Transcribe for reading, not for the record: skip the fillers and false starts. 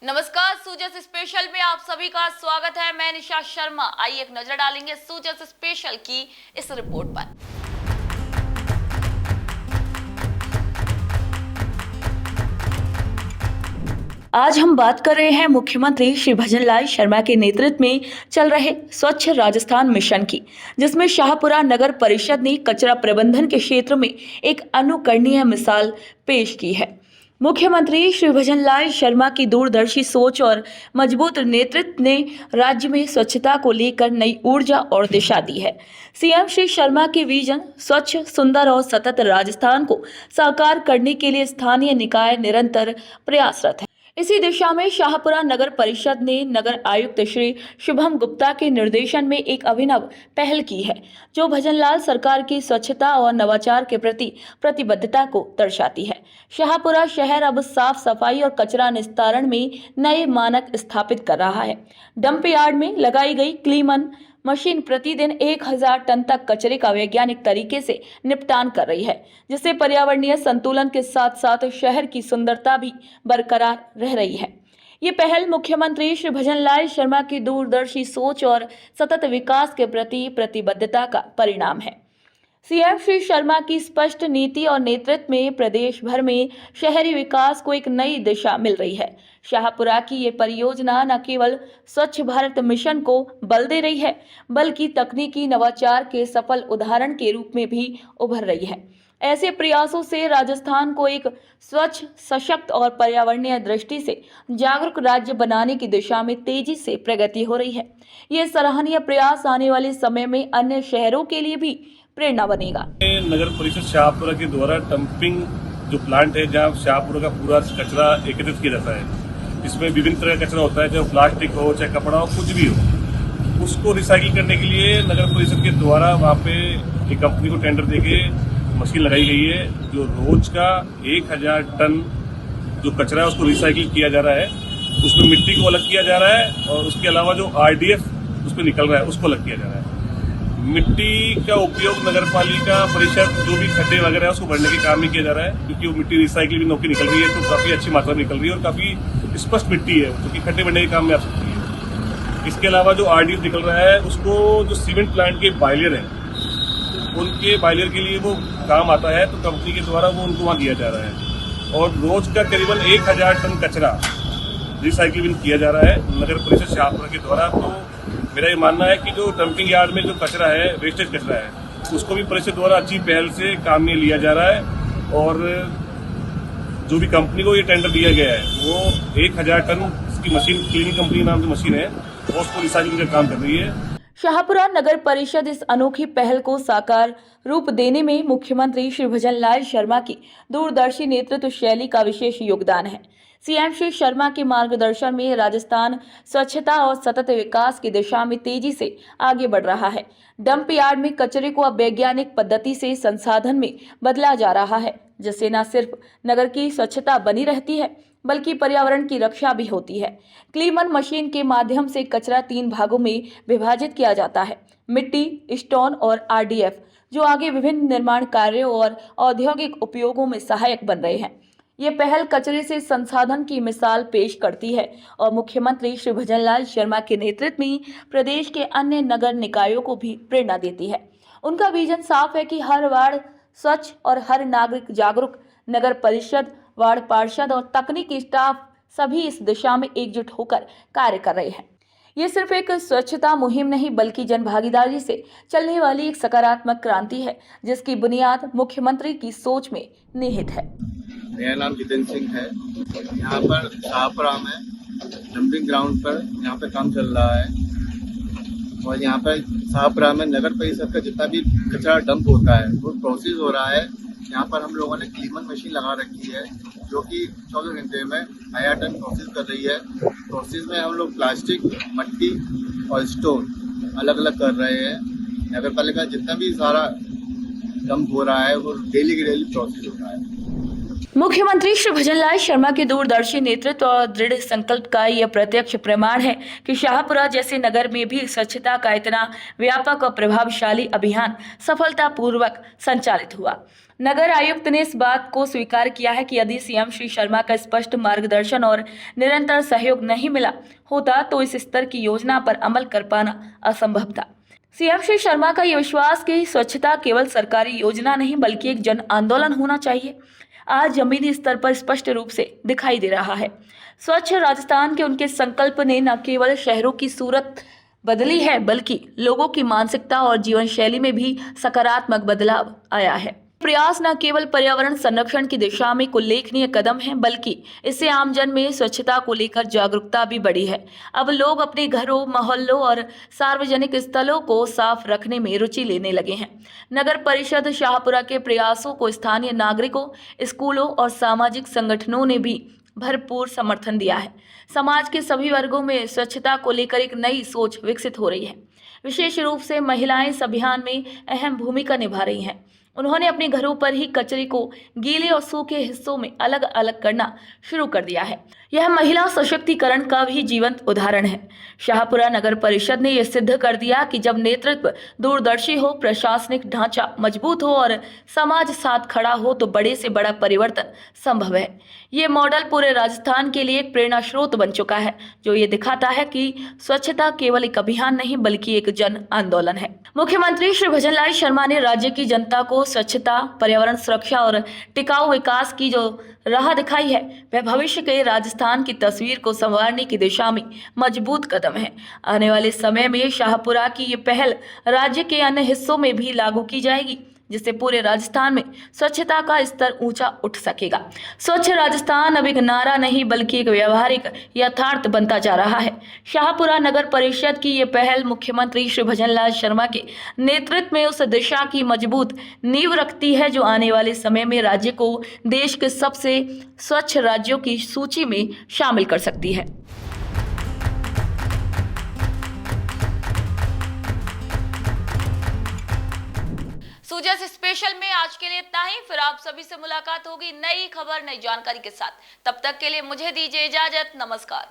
नमस्कार, सूजस स्पेशल में आप सभी का स्वागत है। मैं निशा शर्मा। आइए एक नजर डालेंगे सूजस स्पेशल की इस रिपोर्ट पर। आज हम बात कर रहे हैं मुख्यमंत्री श्री भजनलाल शर्मा के नेतृत्व में चल रहे स्वच्छ राजस्थान मिशन की, जिसमें शाहपुरा नगर परिषद ने कचरा प्रबंधन के क्षेत्र में एक अनुकरणीय मिसाल पेश की है। मुख्यमंत्री श्री भजनलाल शर्मा की दूरदर्शी सोच और मजबूत नेतृत्व ने राज्य में स्वच्छता को लेकर नई ऊर्जा और दिशा दी है। सीएम श्री शर्मा के विजन स्वच्छ, सुंदर और सतत राजस्थान को साकार करने के लिए स्थानीय निकाय निरंतर प्रयासरत है। इसी दिशा में शाहपुरा नगर परिषद ने नगर आयुक्त श्री शुभम गुप्ता के निर्देशन में एक अभिनव पहल की है, जो भजनलाल सरकार की स्वच्छता और नवाचार के प्रति प्रतिबद्धता को दर्शाती है। शाहपुरा शहर अब साफ सफाई और कचरा निस्तारण में नए मानक स्थापित कर रहा है। डंप यार्ड में लगाई गई क्लीमन मशीन प्रतिदिन 1000 टन तक कचरे का वैज्ञानिक तरीके से निपटान कर रही है, जिससे पर्यावरणीय संतुलन के साथ साथ शहर की सुंदरता भी बरकरार रह रही है। ये पहल मुख्यमंत्री श्री भजनलाल शर्मा की दूरदर्शी सोच और सतत विकास के प्रति प्रतिबद्धता का परिणाम है। सीएम श्री शर्मा की स्पष्ट नीति और नेतृत्व में प्रदेश भर में शहरी विकास को एक नई दिशा मिल रही है। शाहपुरा की ये परियोजना न केवल स्वच्छ भारत मिशन को बल दे रही है, बल्कि तकनीकी नवाचार के सफल उदाहरण के रूप में भी उभर रही है। ऐसे प्रयासों से राजस्थान को एक स्वच्छ, सशक्त और पर्यावरणीय दृष्टि से जागरूक राज्य बनाने की दिशा में तेजी से प्रगति हो रही है। ये सराहनीय प्रयास आने वाले समय में अन्य शहरों के लिए भी प्रेरणा बनेगा। नगर परिषद शाहपुरा के द्वारा डंपिंग जो प्लांट है, जहां शाहपुरा का पूरा कचरा एकत्रित किया जाता है, इसमें विभिन्न तरह का कचरा होता है, चाहे प्लास्टिक हो, चाहे कपड़ा हो, कुछ भी हो, उसको रिसाइकिल करने के लिए नगर परिषद के द्वारा वहाँ पे एक कंपनी को टेंडर देके मशीन लगाई गई है, जो रोज का 1000 टन जो कचरा है उसको रिसाइकिल किया जा रहा है। उसमें मिट्टी को अलग किया जा रहा है और उसके अलावा जो RDF उसमें निकल रहा है उसको अलग किया जा रहा है। मिट्टी का उपयोग नगर पालिका परिषद जो भी खड्डे वगैरह है उसको भरने के काम में किया जा रहा है, क्योंकि वो मिट्टी रिसाइकिल भी होकर निकल रही है, तो काफी अच्छी मात्रा में निकल रही है और काफी स्पष्ट मिट्टी है, जो कि खड्डे भरने के काम में आ सकती है। इसके अलावा जो RDF निकल रहा है उसको जो सीमेंट प्लांट के बॉयलर है, उनके बॉयलर के लिए वो काम आता है, तो कंपनी के द्वारा वो उनको वहाँ दिया जा रहा है। और रोज का करीबन 1000 टन कचरा रिसाइकिल किया जा रहा है नगर परिषद शाहपुरा के द्वारा। तो मेरा ये मानना है कि जो डंपिंग यार्ड में जो कचरा है, वेस्टेज कचरा है, उसको भी परिषद द्वारा अच्छी पहल से काम में लिया जा रहा है। और जो भी कंपनी को ये टेंडर दिया गया है वो 1000 टन इसकी मशीन, क्लीनिंग कंपनी नाम की मशीन है, वो उसको रिसाइकिलिंग का काम कर रही है। शाहपुरा नगर परिषद इस अनोखी पहल को साकार रूप देने में मुख्यमंत्री श्री भजनलाल शर्मा की दूरदर्शी नेतृत्व शैली का विशेष योगदान है। सीएम श्री शर्मा के मार्गदर्शन में राजस्थान स्वच्छता और सतत विकास की दिशा में तेजी से आगे बढ़ रहा है। डंप यार्ड में कचरे को अब वैज्ञानिक पद्धति से संसाधन में बदला जा रहा है, जिससे न सिर्फ नगर की स्वच्छता बनी रहती है, बल्कि पर्यावरण की रक्षा भी होती है। क्लीमन मशीन के माध्यम से कचरा 3 भागों में विभाजित किया जाता है: मिट्टी, स्टोन और RDF, जो आगे विभिन्न निर्माण कार्यों और औद्योगिक उपयोगों में सहायक बन रहे हैं। ये पहल कचरे से संसाधन की मिसाल पेश करती है और मुख्यमंत्री श्री भजनलाल शर्मा के नेतृत्व में प्रदेश के अन्य नगर निकायों को भी प्रेरणा देती है। उनका विजन साफ है कि हर वार्ड स्वच्छ और हर नागरिक जागरूक। नगर परिषद, वार्ड पार्षद और तकनीकी स्टाफ सभी इस दिशा में एकजुट होकर कार्य कर रहे हैं। ये सिर्फ एक स्वच्छता मुहिम नहीं, बल्कि जन भागीदारी से चलने वाली एक सकारात्मक क्रांति है, जिसकी बुनियाद मुख्यमंत्री की सोच में निहित है। मेरा नाम जितेंद्र सिंह है। यहाँ पर शाहपुरा में डंपिंग ग्राउंड पर यहाँ पे काम चल रहा है और यहाँ पर शाहपुरा में नगर परिषद का जितना भी कचरा डंप होता है वो प्रोसेस हो रहा है। यहाँ पर हम लोगों ने क्लीमन मशीन लगा रखी है, जो कि 24 घंटे में 1000 टन प्रोसेस कर रही है। प्रोसेस में हम लोग प्लास्टिक, मट्टी और स्टोन अलग अलग कर रहे हैं। नगर पालिका जितना भी सारा डंप हो रहा है वो डेली की डेली प्रोसेस हो रहा है। मुख्यमंत्री श्री भजनलाल शर्मा के दूरदर्शी नेतृत्व और दृढ़ संकल्प का यह प्रत्यक्ष प्रमाण है कि शाहपुरा जैसे नगर में भी स्वच्छता का इतना व्यापक और प्रभावशाली अभियान सफलतापूर्वक संचालित हुआ। नगर आयुक्त ने इस बात को स्वीकार किया है कि यदि सीएम श्री शर्मा का स्पष्ट मार्गदर्शन और निरंतर सहयोग नहीं मिला होता तो इस स्तर की योजना पर अमल कर पाना असंभव था। सीएम श्री शर्मा का यह विश्वास कि स्वच्छता केवल सरकारी योजना नहीं बल्कि एक जन आंदोलन होना चाहिए आज जमीनी स्तर पर स्पष्ट रूप से दिखाई दे रहा है। स्वच्छ राजस्थान के उनके संकल्प ने न केवल शहरों की सूरत बदली है बल्कि लोगों की मानसिकता और जीवन शैली में भी सकारात्मक बदलाव आया है। प्रयास न केवल पर्यावरण संरक्षण की दिशा में उल्लेखनीय कदम है बल्कि इससे आमजन में स्वच्छता को लेकर जागरूकता भी बढ़ी है। अब लोग अपने घरों, मोहल्लों और सार्वजनिक स्थलों को साफ रखने में रुचि लेने लगे हैं। नगर परिषद शाहपुरा के प्रयासों को स्थानीय नागरिकों, स्कूलों और सामाजिक संगठनों ने भी भरपूर समर्थन दिया है। समाज के सभी वर्गों में स्वच्छता को लेकर एक नई सोच विकसित हो रही है। विशेष रूप से महिलाएं इस अभियान में अहम भूमिका निभा रही हैं। उन्होंने अपने घरों पर ही कचरे को गीले और सूखे हिस्सों में अलग अलग करना शुरू कर दिया है। यह महिला सशक्तिकरण का भी जीवंत उदाहरण है। शाहपुरा नगर परिषद ने यह सिद्ध कर दिया कि जब नेतृत्व दूरदर्शी हो, प्रशासनिक ढांचा मजबूत हो और समाज साथ खड़ा हो तो बड़े से बड़ा परिवर्तन संभव है। ये मॉडल पूरे राजस्थान के लिए एक प्रेरणा स्रोत बन चुका है जो ये दिखाता है कि स्वच्छता केवल एक अभियान नहीं बल्कि एक जन आंदोलन है। मुख्यमंत्री श्री भजनलाल शर्मा ने राज्य की जनता को स्वच्छता, पर्यावरण सुरक्षा और टिकाऊ विकास की जो राह दिखाई है वह भविष्य के राजस्थान की तस्वीर को संवारने की दिशा में मजबूत कदम है। आने वाले समय में शाहपुरा की ये पहल राज्य के अन्य हिस्सों में भी लागू की जाएगी जिससे पूरे राजस्थान में स्वच्छता का स्तर ऊंचा उठ सकेगा। स्वच्छ राजस्थान अब एक नारा नहीं बल्कि एक व्यावहारिक यथार्थ बनता जा रहा है। शाहपुरा नगर परिषद की ये पहल मुख्यमंत्री श्री भजनलाल शर्मा के नेतृत्व में उस दिशा की मजबूत नींव रखती है जो आने वाले समय में राज्य को देश के सबसे स्वच्छ राज्यों की सूची में शामिल कर सकती है। सुजस स्पेशल में आज के लिए इतना ही। फिर आप सभी से मुलाकात होगी नई खबर, नई जानकारी के साथ। तब तक के लिए मुझे दीजिए इजाजत। नमस्कार।